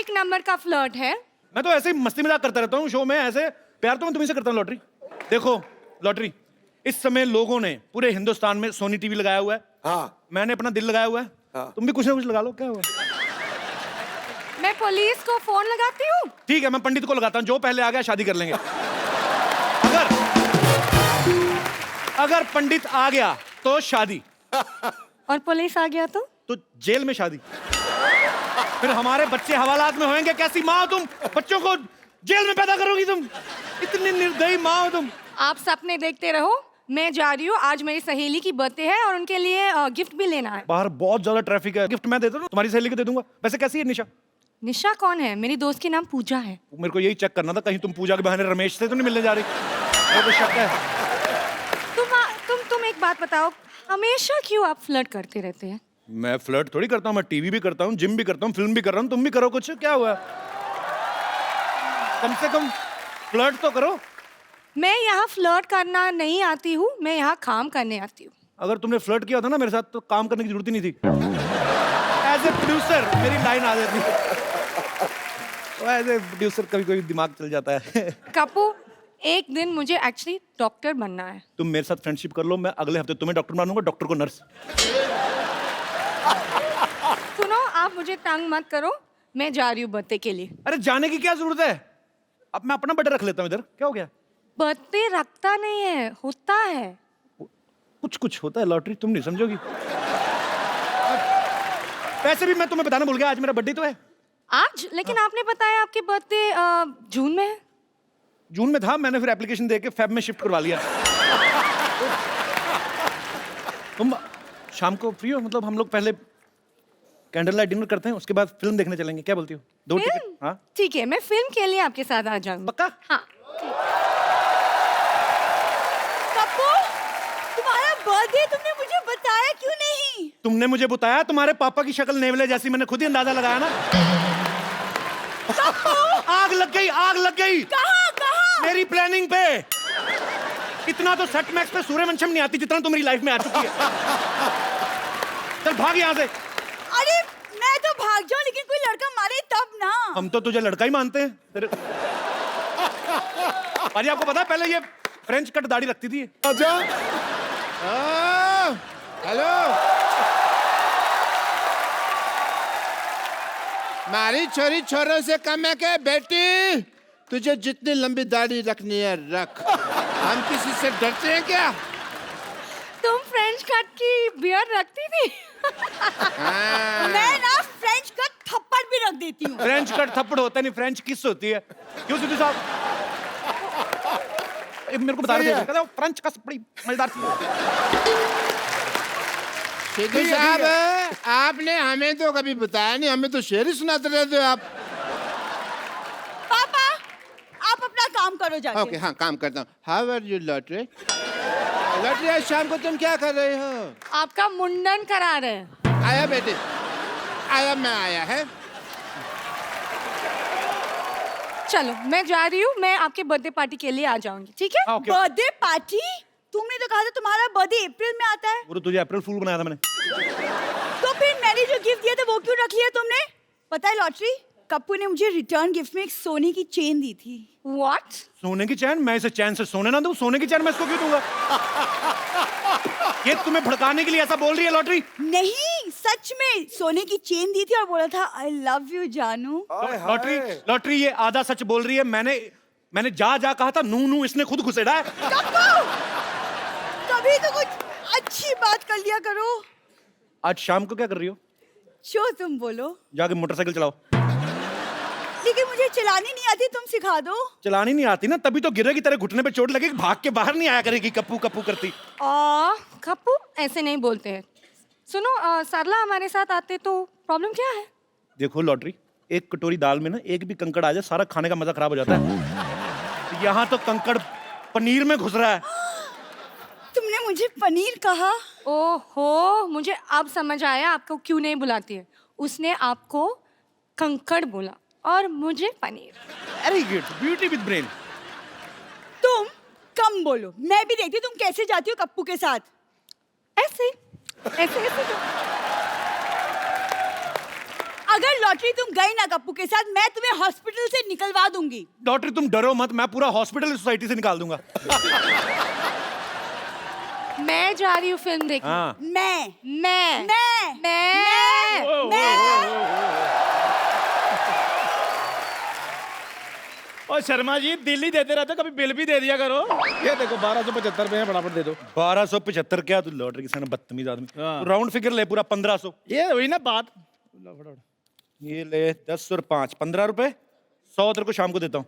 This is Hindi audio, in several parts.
एक नंबर का फ्लर्ट है। मैं तो ऐसे ही मस्ती मजाक करता रहता हूँ शो में, ऐसे प्यार तो मैं तुम्हीं से करता हूँ लॉटरी। देखो लॉटरी, इस समय लोगों ने पूरे हिंदुस्तान में सोनी टीवी लगाया हुआ है। हाँ। मैंने अपना दिल लगाया हुआ है। हाँ। तुम भी कुछ ना कुछ लगा लो, क्या हुआ? मैं पुलिस को फोन लगाती हूँ। ठीक है, मैं पंडित को लगाता हूँ, जो पहले आ गया शादी कर लेंगे। अगर पंडित आ गया तो शादी, और पुलिस आ गया तो जेल में शादी। फिर हमारे बच्चे हवालात में होंगे। कैसी माँ हो तुम, बच्चों को जेल में पैदा करोगी तुम? इतनी निर्दयी माँ हो तुम। आप सपने देखते रहो, मैं जा रही हूँ। आज मेरी सहेली की बर्थडे है और उनके लिए गिफ्ट भी लेना है। बाहर बहुत ज्यादा ट्रैफिक है, गिफ्ट मैं दे दूँ, तुम्हारी सहेली को दे दूंगा। वैसे कैसी है निशा? निशा कौन है? मेरी दोस्त की नाम पूजा है। मेरे को यही चेक करना था, कहीं तुम पूजा के बहाने रमेश से तो नहीं मिलने जा रही? मेरे को शक है। तुम एक बात बताओ, हमेशा क्यों आप फ्लर्ट करते रहते हैं? मैं फ्लर्ट थोड़ी करता हूँ, मैं टीवी भी करता हूँ, जिम भी करता हूँ, फिल्म भी कर रहा हूँ। तुम भी करो कुछ, क्या हुआ? कम से कम फ्लर्ट तो करो। मैं यहाँ फ्लर्ट करना नहीं आती हूँ, मैं यहाँ काम करने आती हूँ। अगर तुमने फ्लर्ट किया था ना मेरे साथ तो काम करने की जरूरत ही नहीं थी। एज ए प्रोड्यूसर मेरी लाइन आ जाती। एज ए प्रोड्यूसर कभी कभी दिमाग चल जाता है। कपू, एक दिन मुझे एक्चुअली डॉक्टर बनना है। तुम मेरे साथ फ्रेंडशिप कर लो, मैं अगले हफ्ते तुम्हें डॉक्टर बनाऊंगा, डॉक्टर को नर्स। सुनो, आप मुझे तंग मत करो, मैं जा रही हूँ बर्थडे के लिए। अरे जाने की क्या जरूरत है? अब मैं अपना बर्थडे रख लेता हूँ इधर, क्या हो गया? बर्थडे रखता नहीं है, होता है। कुछ कुछ होता है लॉटरी, तुम नहीं समझोगी। वैसे भी मैं तुम्हें बताना भूल गया, आज मेरा बर्थडे तो है। आज? लेकिन आपने बताया आपके बर्थडे जून में है। जून में था, मैंने फिर एप्लीकेशन दे के फेब में शिफ्ट करवा लिया। तुम शाम को फ्री हो? मतलब हम लोग पहले कैंडल लाइट डिनर करते हैं, उसके बाद फिल्म देखने चलेंगे, क्या बोलती हो? 2 टिकट? हाँ ठीक है, मैं फिल्म के लिए आपके साथ आ जाऊंगी। पक्का? हाँ। कप्पू, तुम्हारा बर्थडे तुमने मुझे बताया क्यों नहीं? तुमने मुझे बताया, तुम्हारे पापा की शक्ल नेवले जैसी, मैंने खुद ही अंदाजा लगाया ना। आग लग गई, आग लग गई। कहाँ कहाँ? मेरी प्लानिंग पे। इतना तो सेट मैक्स पे सूर्यवंशम नहीं आती जितना तो मेरी लाइफ में आ चुकी है। चल भाग यहाँ से। अरे मैं तो भाग जाऊं, लेकिन कोई लड़का मारे तब ना। हम तो तुझे लड़का ही मानते हैं तेरे। अरे आपको पता है पहले ये फ्रेंच कट दाढ़ी रखती थी। आजा। हेलो, मारी छोरी छोरों से कम है क्या बेटी? तुझे जितनी लंबी दाढ़ी रखनी है रख, हम किसी से डरते हैं क्या? तुम फ्रेंच कट की बियर्ड रखती थी? मैं ना फ्रेंच का थप्पड़ भी रख देती हूँ। फ्रेंच कट थप्पड़ होता नहीं, फ्रेंच किस होती है। क्यों सिद्धू साहब? मेरे को बता रहे थे फ्रेंच कस बड़ी मजेदार थी। सिद्धू साहब, आपने हमें तो कभी बताया नहीं, हमें तो शेर ही सुनाते रहते हो आप। पापा, आप अपना काम करो जाके। ओके, हाँ काम करता हूँ। How are you lottery? Lottery, आज शाम को तुम क्या कर रहे हो? आपका मुंडन करा रहे हैं। आया बेटे, आया, मैं आया है। चलो मैं जा रही हूँ, मैं आपके बर्थडे पार्टी के लिए आ जाऊंगी, ठीक है? Birthday party? तुमने तो कहा था तुम्हारा बर्थडे अप्रैल में आता है। वो तो तुझे अप्रैल फूल बनाया था मैंने। तो फिर मैंने जो गिफ्ट दिया था वो क्यों रख लिया तुमने? पता है लॉटरी, कप्पू ने मुझे रिटर्न गिफ्ट में एक सोने की चेन दी थी। What? सोने की चैन? मैं इसे चैन से सोने ना दूं? सोने की चैन मैं इसको क्यों दूंगा? ये तुम्हें भड़काने के लिए ऐसा बोल रही है लॉटरी? नहीं, सच में सोने की चेन दी थी और बोला था आई लव यू जानू। लॉटरी, लॉटरी ये आधा सच बोल रही है। मैंने जा कहा था, नू नू इसने खुद घुसेड़ा है। कभी तो कुछ अच्छी बात कर लिया करो। आज शाम को क्या कर रही हो? जो तुम बोलो। जाके मोटरसाइकिल चलाओ। लेकिन मुझे चलानी नहीं आती, तुम सिखा दो। चलानी नहीं आती ना, तभी तो गिरेगी, तेरे घुटने पे चोट लगेगी, भाग के बाहर नहीं आया करेगी कप्पू कप्पू करती। कप्पू ऐसे नहीं बोलते हैं। सुनो, सरला हमारे साथ आते तो प्रॉब्लम क्या है? देखो लॉटरी, एक कटोरी दाल में ना एक भी कंकड़ आ जाए, सारा खाने का मजा खराब हो जाता है। यहाँ तो कंकड़ पनीर में घुस रहा है। तुमने मुझे पनीर कहा? ओहो, मुझे अब समझ आया आपको क्यों नहीं बुलाती है। उसने आपको कंकड़ बोला और मुझे paneer. Very good, beauty with brain. तुम कम बोलो, मैं भी देखती तुम कैसे जाती हो कप्पू के साथ। ऐसे ऐसे ऐसे तो। अगर लॉटरी तुम गई ना कप्पू के साथ, मैं तुम्हें हॉस्पिटल से निकलवा दूंगी। डॉक्टर तुम डरो मत, मैं पूरा हॉस्पिटल सोसाइटी से निकाल दूंगा। मैं जा रही हूँ फिल्म देखने। हाँ। मैं और शर्मा जी दिल्ली देते रहते, कभी बिल भी दे दिया करो। ये देखो 1275 रुपए हैं, फटाफट दे दो। 1275 क्या तू लॉटरी के सामने बदतमीज आदमी। हाँ। तू राउंड फिगर ले पूरा 1500। ये हुई ना बात। ये ले 10 और 5 15 रुपए। 100 तेरे को शाम को देता हूँ।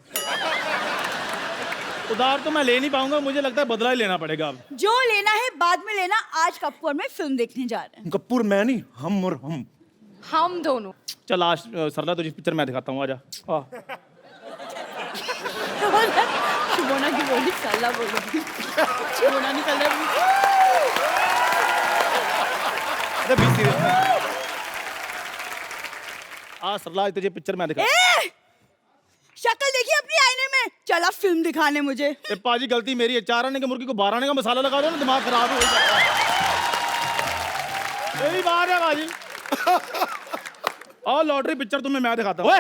उधार तो मैं ले नहीं पाऊंगा, मुझे लगता है बदला ही लेना पड़ेगा अब। जो लेना है बाद में लेना, आज कप्पू और मैं फिल्म देखने जा रहे हैं। कपूर मैं नहीं, हम और हम दोनों। चल आज सरला तुझे पिक्चर मैं दिखाता हूँ, आजा। शुभोना की बोली साला बोली। शुभोना निकल रही। अरे बी सीरियस। आज सरला तुझे पिक्चर मैं दिखाता हूँ। शक्ल देखी अपनी आईने में, चला फिल्म दिखाने मुझे। ए पाजी गलती मेरी है, 4 आने की मुर्गी को 12 आने का मसाला लगा दो ना, दिमाग खराब हो जाता है। यही बात है पाजी। और लॉटरी पिक्चर तुम्हें मैं दिखाता हूँ।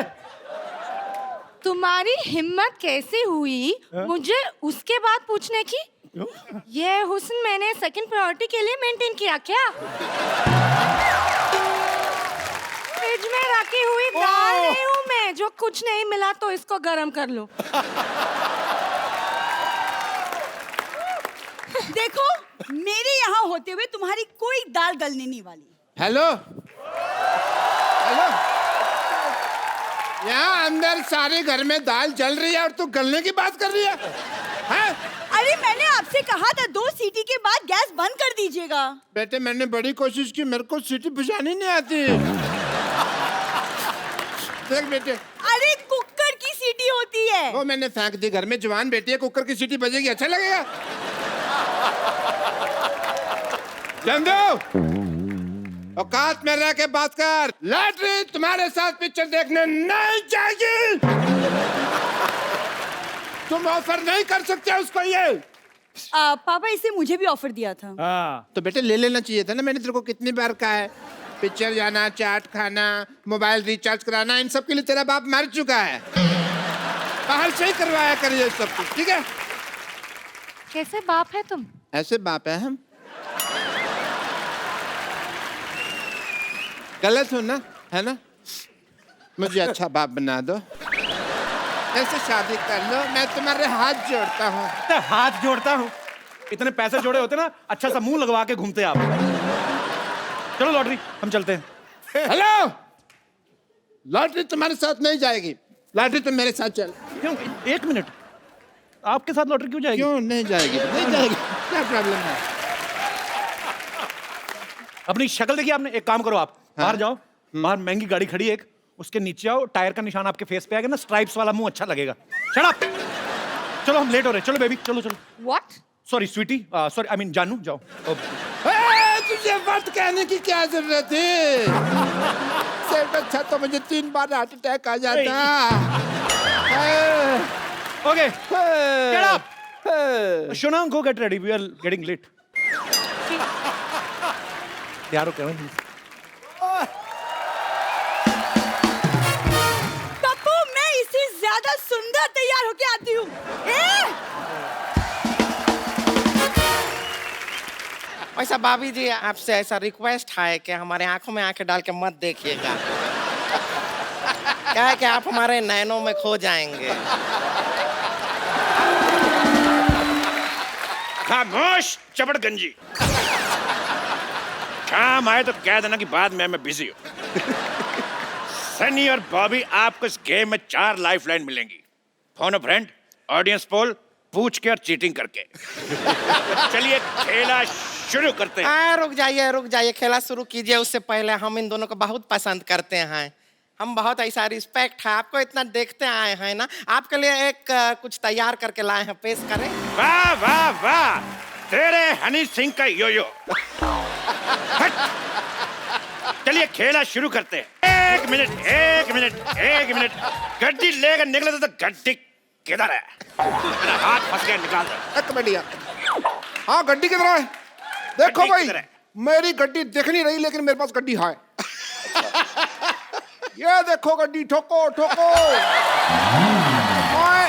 तुम्हारी हिम्मत कैसे हुई मुझे उसके बाद पूछने की? ये हुस्न मैंने सेकंड प्रायोरिटी के लिए मेंटेन किया क्या? फ्रिज में रखी हुई दाल नहीं हूँ मैं, जो कुछ नहीं मिला तो इसको गरम कर लो। देखो, मेरे यहाँ होते हुए तुम्हारी कोई दाल गलने नहीं वाली। हेलो हेलो, यहाँ अंदर सारे घर में दाल जल रही है और तू गलने की बात कर रही है, हैं? अरे मैंने आपसे कहा था 2 सीटी के बाद गैस बंद कर दीजिएगा। बेटे मैंने बड़ी कोशिश की, मेरे को सीटी बुझानी नहीं आती। देख बेटे, अरे कुकर की सीटी होती है। वो मैंने फेंक दी, घर में जवान बेटी है, कुकर की सीटी बजेगी, अच्छा लगेगा? चंदू, औकात में रह के बात कर। लॉटरी तुम्हारे साथ पिक्चर देखने नहीं जाएगी। तुम ऑफर नहीं कर सकते उसको ये। पापा इसे मुझे भी ऑफर दिया था। हाँ। तो बेटे ले लेना चाहिए था ना, मैंने तेरे को कितनी बार कहा है, पिक्चर जाना, चाट खाना, मोबाइल रिचार्ज कराना, इन सब के लिए तेरा बाप मर चुका है। बाहर से ही करवाया करिए सब कुछ, ठीक है? कैसे बाप है तुम? ऐसे बाप है हम। गलत हो ना, है ना? मुझे अच्छा बाप बना दो, ऐसे शादी कर लो, मैं तुम्हारे हाथ जोड़ता हूँ। हाथ जोड़ता हूँ? इतने पैसे जोड़े होते ना, अच्छा सा मुंह लगवा के घूमते आप। चलो लॉटरी, हम चलते हैं। हेलो, लॉटरी तुम्हारे साथ नहीं जाएगी, लॉटरी तुम मेरे साथ चल। क्यों? 1 मिनट, आपके साथ लॉटरी क्यों जाएगी? क्यों नहीं जाएगी? नहीं जाएगी, क्या प्रॉब्लम है? अपनी शक्ल देखिए आपने। एक काम करो, आप बाहर जाओ, बाहर महंगी गाड़ी खड़ी है एक, उसके नीचे आओ, टायर का निशान आपके फेस पे आएगा ना, स्ट्राइप्स वाला मुंह अच्छा लगेगा। Shut up. चलो हम लेट हो रहे हैं, चलो बेबी, चलो चलो। What? Sorry sweetie, sorry I mean जानू, जाओ। तुझे वक्त कहने की क्या जरूरत है? सिर्फ अच्छा तो मुझे 3 बार हार्ट अटैक आ जाता। Okay, get up. Shona, go get ready, we are getting late. यार केविन, कप्पू, मैं इससे ज्यादा सुंदर तैयार होके आती हूँ। वैसा भाभी जी आपसे ऐसा रिक्वेस्ट है कि हमारे आंखों में आंखें डाल के मत देखिएगा। क्या है कि आप हमारे नैनों में खो जाएंगे। खामोश चपड़गंजी। काम आए तो कह देना कि बाद में मैं बिजी हूँ। सनी और बॉबी आपको इस गेम में 4 लाइफलाइन मिलेंगी। फोन अ फ्रेंड, ऑडियंस पोल, पूछ के और चीटिंग करके। चलिए खेला शुरू करते हैं। रुक जाइए, खेला शुरू कीजिए। उससे पहले हम इन दोनों को बहुत पसंद करते हैं, हम बहुत ऐसा रिस्पेक्ट है, आपको इतना देखते आए हैं ना, आपके लिए एक कुछ तैयार करके लाए हैं, पेश करें। वाह वाह वाह, तेरे हनी सिंह का योयो। चलिए खेला शुरू करते हैं। 1 मिनट, गड्डी लेकर निकले तो गड्डी किधर है? मेरा हाथ फंस गया, निकाल दो। एक बढ़िया। हाँ, गड्डी किधर है? देखो गड्डी भाई, किधर है? मेरी गड्डी दिख नहीं रही, लेकिन मेरे पास गड्डी है। ये देखो गड्डी, ठोको ठोको। मैं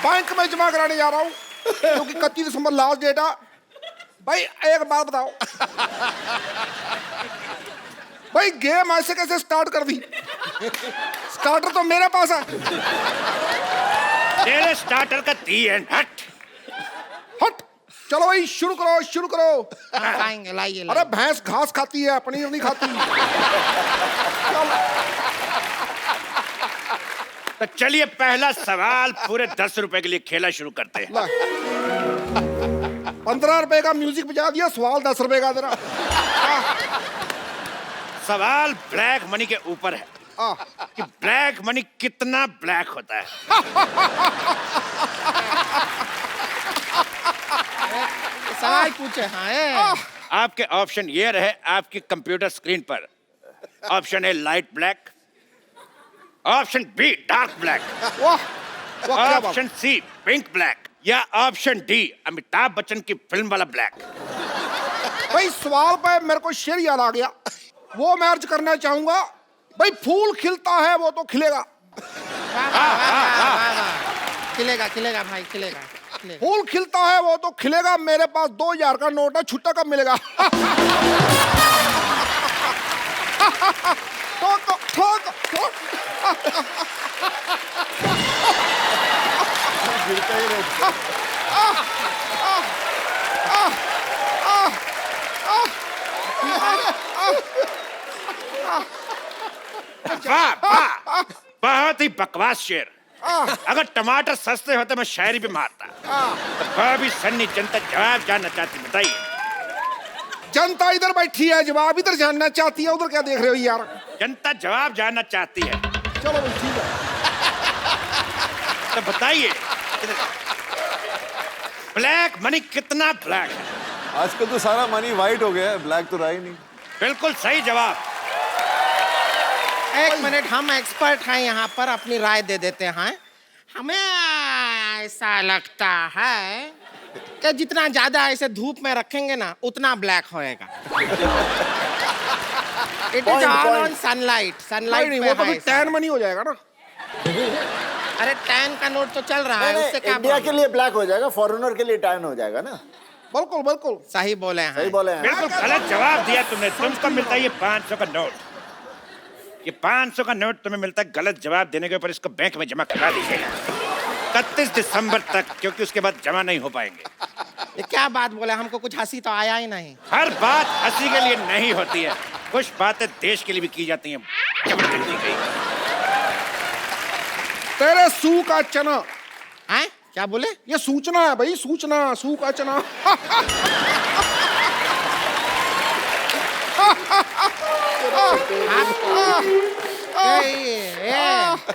बैंक में जमा कराने जा रहा हूँ क्योंकि 31 दिसंबर लास्ट डेट है। भाई एक बात बताओ, भाई गेम ऐसे कैसे स्टार्ट कर दी? स्टार्टर तो मेरे पास है। तेरे स्टार्टर का दी एंड हट। हट, चलो भाई शुरू करो शुरू करो। हम खाएंगे, लाइए अरे भैंस घास खाती है, पनीर नहीं खाती। तो चलिए पहला सवाल पूरे 10 रुपए के लिए खेला शुरू करते हैं। 15 रुपए का म्यूजिक बजा दिया, सवाल 10 रुपए का तेरा। सवाल ब्लैक मनी के ऊपर है कि ब्लैक मनी कितना ब्लैक होता है। सवाल पूछे। हाँ आपके ऑप्शन ये रहे आपकी कंप्यूटर स्क्रीन पर। Option A light black, option be dark black, वाह वाह क्या बात। ऑप्शन सी पिंक ब्लैक, या ऑप्शन डी अमिताभ बच्चन की फिल्म वाला ब्लैक। भाई सवाल पे मेरे को शेर याद आ गया, वो मैं अर्ज करना चाहूंगा। भाई फूल खिलता है वो तो खिलेगा। खिलेगा खिलेगा भाई, खिलेगा खिलेगा। फूल खिलता है वो तो खिलेगा। मेरे पास 2000 का नोट है, छुट्टा कब मिलेगा? ठोक ठोक ठोक। वाह वाह, बहुत ही बकवास शेर। अगर टमाटर सस्ते होते मैं शायरी भी मारता। तो भाभी सन्नी जनता जवाब जानना चाहती, बताइए। जनता इधर बैठी है, जवाब इधर जानना चाहती है, उधर क्या देख रहे हो यार? जनता जवाब जानना चाहती है, चलो भाई ठीक है। तो बताइए ब्लैक मनी कितना ब्लैक है? आजकल तो सारा मनी वाइट हो गया है, ब्लैक तो रहा ही नहीं। बिल्कुल सही जवाब। एक मिनट, हम एक्सपर्ट हैं यहाँ पर, अपनी राय दे देते हैं। हमें ऐसा लगता है कि जितना ज्यादा ऐसे धूप में रखेंगे ना उतना ब्लैक होएगा। It is all on sunlight. Sunlight नहीं, वो तो फिर टैन मनी हो जाएगा ना। अरे टैन का नोट तो चल रहा है, उससे क्या इंडिया के लिए ब्लैक हो जाएगा, फॉरेनर के लिए टैन हो जाएगा ना। बिल्कुल बिल्कुल सही बोले हैं। सही बोले हैं। बिल्कुल गलत जवाब दिया तुमने। तुमको मिलता है ये 500 का नोट। ये 500 का नोट तुम्हें मिलता है गलत जवाब देने के ऊपर। इसको बैंक में जमा करा दीजिएगा 31 दिसंबर तक, क्योंकि उसके बाद जमा नहीं हो पाएंगे। ये क्या बात बोले, हमको कुछ हंसी तो आया ही नहीं। हर बात हंसी के लिए नहीं होती है, कुछ बातें देश के लिए भी की जाती हैं। जबरदस्ती गई। तेरे सू का चना। हैं? क्या बोले? ये सूचना है भाई, सूचना, सू का चना।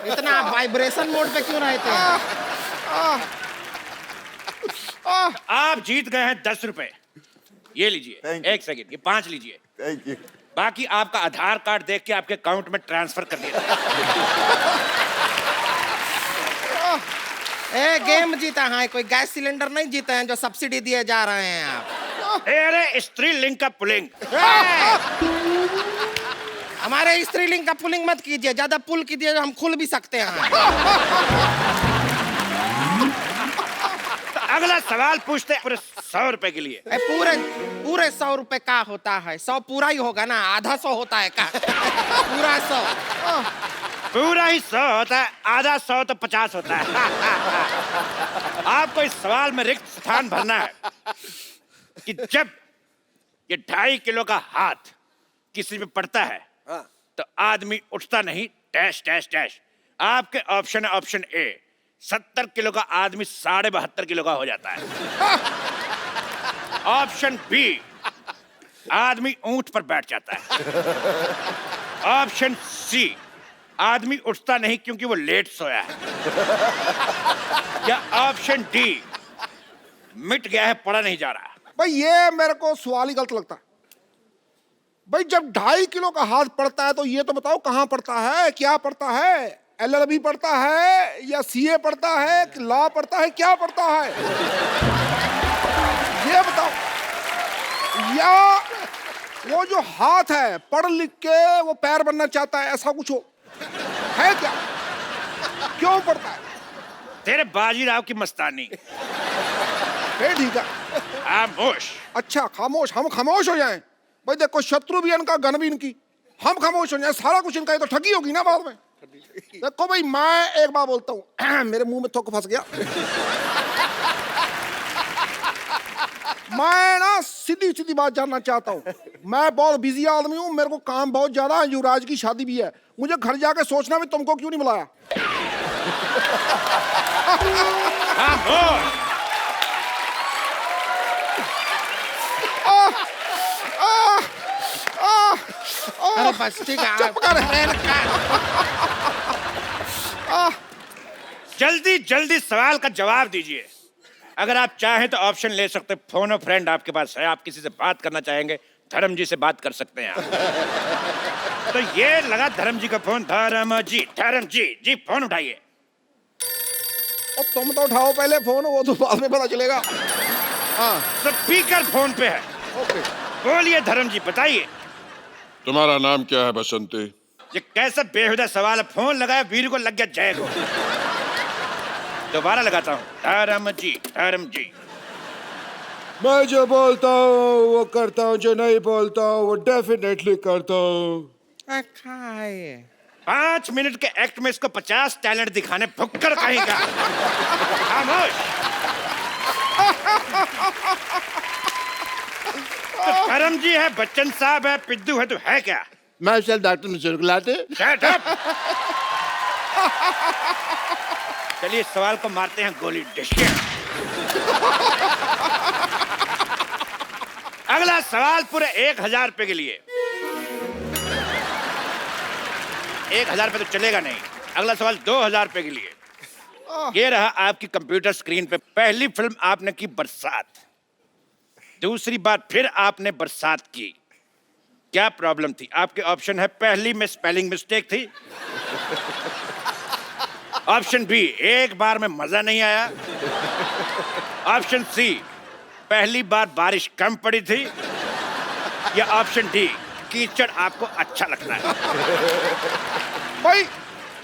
इतना वाइब्रेशन मोड पे क्यों रहते हैं? आप जीत गए हैं 10 रुपए। ये लीजिए। Thank you. एक सेकंड, ये 5 लीजिए। Thank you. बाकी आपका आधार कार्ड देख के आपके अकाउंट में ट्रांसफर कर दिया। गेम जीता है, कोई गैस सिलेंडर नहीं जीते हैं जो सब्सिडी दिए जा रहे हैं आप। अरे स्त्रीलिंग का पुलिंग। हमारे स्त्रीलिंग का पुलिंग मत कीजिए, ज्यादा पुल कीजिए हम खुल भी सकते हैं। तो अगला सवाल पूछते हैं पूरे 100 रुपए के लिए। पूरे 100 रुपए का होता है? 100 पूरा ही होगा ना, आधा 100 होता है का? पूरा 100। पूरा ही 100 होता है, आधा 100 तो 50 होता है। आपको इस सवाल में रिक्त स्थान भरना है कि जब ये 2.5 किलो का हाथ किसी पे पड़ता है तो आदमी उठता नहीं, डैश डैश डैश। आपके ऑप्शन है ऑप्शन ए, 70 किलो का आदमी 72.5 किलो का हो जाता है। ऑप्शन बी, आदमी ऊंट पर बैठ जाता है। ऑप्शन सी, आदमी उठता नहीं क्योंकि वो लेट सोया है। या ऑप्शन डी, मिट गया है, पड़ा नहीं जा रहा। भाई ये मेरे को सवाल ही गलत लगता है। भाई जब 2.5 किलो का हाथ पड़ता है तो ये तो बताओ कहाँ पड़ता है, क्या पड़ता है? LLB पड़ता है या CA पड़ता है, लॉ पड़ता है, क्या पड़ता है? ये बताओ। वो जो हाथ है पढ़ लिख के वो पैर बनना चाहता है, ऐसा कुछ हो है क्या? क्यों पढ़ता है? तेरे बाजीराव की मस्तानी। फिर ठीक है। खामोश। अच्छा खामोश, हम खामोश हो जाएं? भाई देखो, शत्रु भी इनका, गन भी इनकी, हम खामोश हो जाएं, सारा कुछ इनका, ये तो ठगी होगी ना बाद में। देखो भाई, मैं एक बात बोलता हूँ, मेरे मुंह में थोक फंस गया। मैं ना सीधी सीधी बात जानना चाहता हूँ। मैं बहुत बिजी आदमी हूँ, मेरे को काम बहुत ज्यादा है, युवराज की शादी भी है, मुझे घर जाके सोचना भी तुमको क्यों नहीं बुलाया। अरे बस ठीक है। चुप कर। जल्दी जल्दी सवाल का जवाब दीजिए। अगर आप चाहें तो ऑप्शन ले सकते, फोन और फ्रेंड आपके पास है, आप किसी से बात करना चाहेंगे, धर्म जी से बात कर सकते हैं आप। तो ये लगा धर्म जी का फोन। धर्म जी जी फोन उठाइए। और तुम तो उठाओ पहले फोन, वो तो बाद में पता चलेगा। हाँ स्पीकर फोन पे है। ओके। बोलिए धर्म जी, बताइए। तुम्हारा नाम क्या है बसंती? ये कैसा बेहुदा सवाल है? फोन लगाया, वीर को लग गया जय को। दोबारा लगाता हूँ। धर्म जी। मैं जो बोलता हूँ वो करता हूँ, जो नहीं बोलता हूँ वो डेफिनेटली करता हूँ। 5 मिनट के एक्ट में इसको 50 टैलेंट दिखाने, भुक्कड़ कहेगा। खामोश। तो धर्म जी है, बच्चन साहब है, पिद्दू है, तो है क्या? मैं चल डॉक्टर मिश्र को लाते। Shut up! चलिए सवाल को मारते हैं गोली। डिशके। अगला सवाल पूरे 1000 रुपए के लिए। 1000 रुपए तो चलेगा नहीं। अगला सवाल 2000 रुपए के लिए। ये रहा आपकी कंप्यूटर स्क्रीन पे। पहली फिल्म आपने की बरसात, दूसरी बार फिर आपने बरसात की, क्या प्रॉब्लम थी? आपके ऑप्शन है, पहली में स्पेलिंग मिस्टेक थी, ऑप्शन बी एक बार में मजा नहीं आया, ऑप्शन सी पहली बार बारिश कम पड़ी थी, या ऑप्शन डी कीचड़ आपको अच्छा लगता है। भाई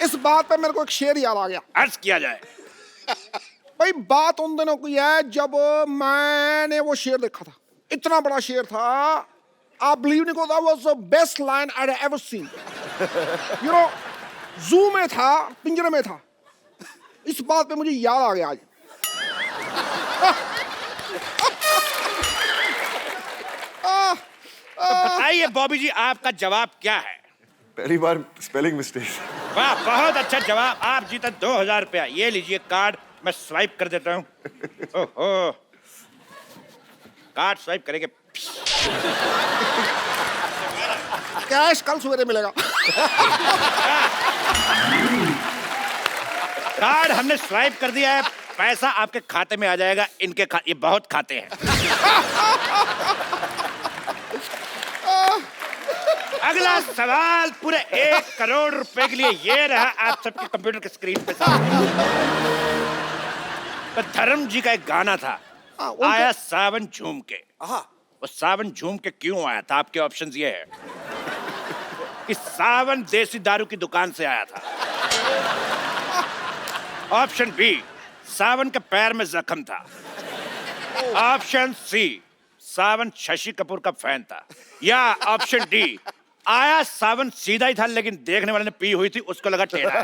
इस बात पे मेरे को एक शेर याद आ गया। अर्ज किया जाए। भाई बात उन दिनों की है जब मैंने वो शेर देखा था, इतना बड़ा शेर था, आप बिलीव नहीं करो, was the best line I have ever seen. You know, जू में था, पिंजरे में था। इस बात पे मुझे याद आ गया आज। तो बताइए बॉबी जी, आपका जवाब क्या है? पहली बार स्पेलिंग मिस्टेक। वाह, बहुत अच्छा जवाब। आप जीता 2000 रुपया। ये लीजिए कार्ड, मैं स्वाइप कर देता हूँ। ओहो, कार्ड स्वाइप करेंगे। कैश कल सवेरे मिलेगा। कार्ड हमने स्वाइप कर दिया है, पैसा आपके खाते में आ जाएगा। इनके ये बहुत खाते हैं। अगला सवाल पूरे 1 करोड़ रुपए के लिए। ये रहा आप सबके कंप्यूटर के स्क्रीन पे। तो धर्म जी का एक गाना था, आया सावन झूम के। वो सावन झूम के क्यों आया था? आपके ऑप्शंस ये है कि सावन देसी दारू की दुकान से आया था, ऑप्शन बी सावन के पैर में जख्म था, ऑप्शन सी सावन शशि कपूर का फैन था, या ऑप्शन डी आया सावन सीधा ही था लेकिन देखने वाले ने पी हुई थी, उसको लगा टेढ़ा।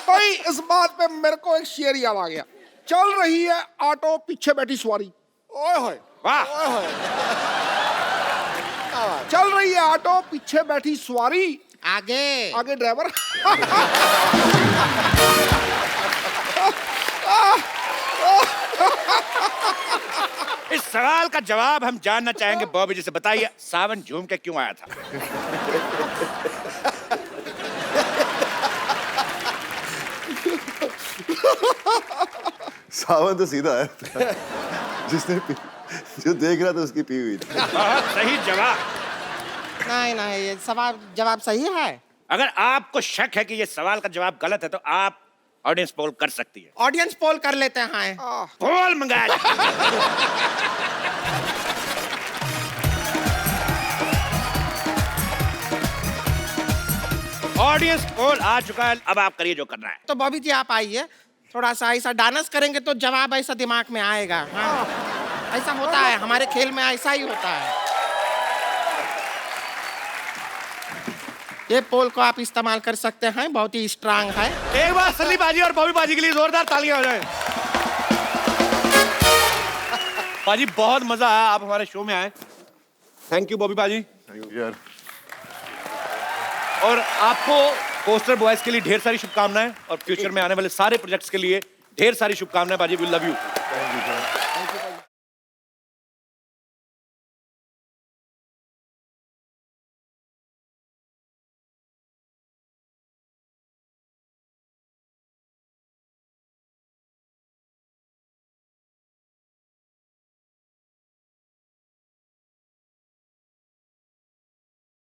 भाई इस बात पे मेरे को एक शेर याद आ गया। चल रही है ऑटो, पीछे बैठी सवारी। ओए होए, वाह, चल रही है ऑटो, पीछे बैठी सवारी, आगे आगे ड्राइवर। इस सवाल का जवाब हम जानना चाहेंगे बॉबी जी से। बताइए सावन झूम के क्यों आया था? सावन तो सीधा है। जो देख रहा था उसकी पी हुई थी। बहुत सही जवाब। नहीं, ये सवाल जवाब सही है। अगर आपको शक है कि ये सवाल का जवाब गलत है तो आप ऑडियंस पोल कर सकती है। ऑडियंस पोल कर लेते हैं। पोल मंगाया जाए। ऑडियंस पोल आ चुका है, अब आप करिए जो करना है। तो बॉबी जी आप आइए, थोड़ा सा ऐसा डांस करेंगे तो जवाब ऐसा दिमाग में आएगा। हाँ, ऐसा होता है हमारे खेल में, ऐसा ही होता है। ये पोल को आप इस्तेमाल कर सकते हैं, बहुत ही स्ट्रांग है। एक बार सली बाजी और बॉबी बाजी के लिए जोरदार तालियां हो जाए। बाजी बहुत मजा आया, आप हमारे शो में आए। थैंक यू बॉबी बाजी। यार और आपको पोस्टर बॉयज के लिए ढेर सारी शुभकामनाएं और फ्यूचर में आने वाले सारे प्रोजेक्ट्स के लिए ढेर सारी शुभकामनाएं बाजी। We love you.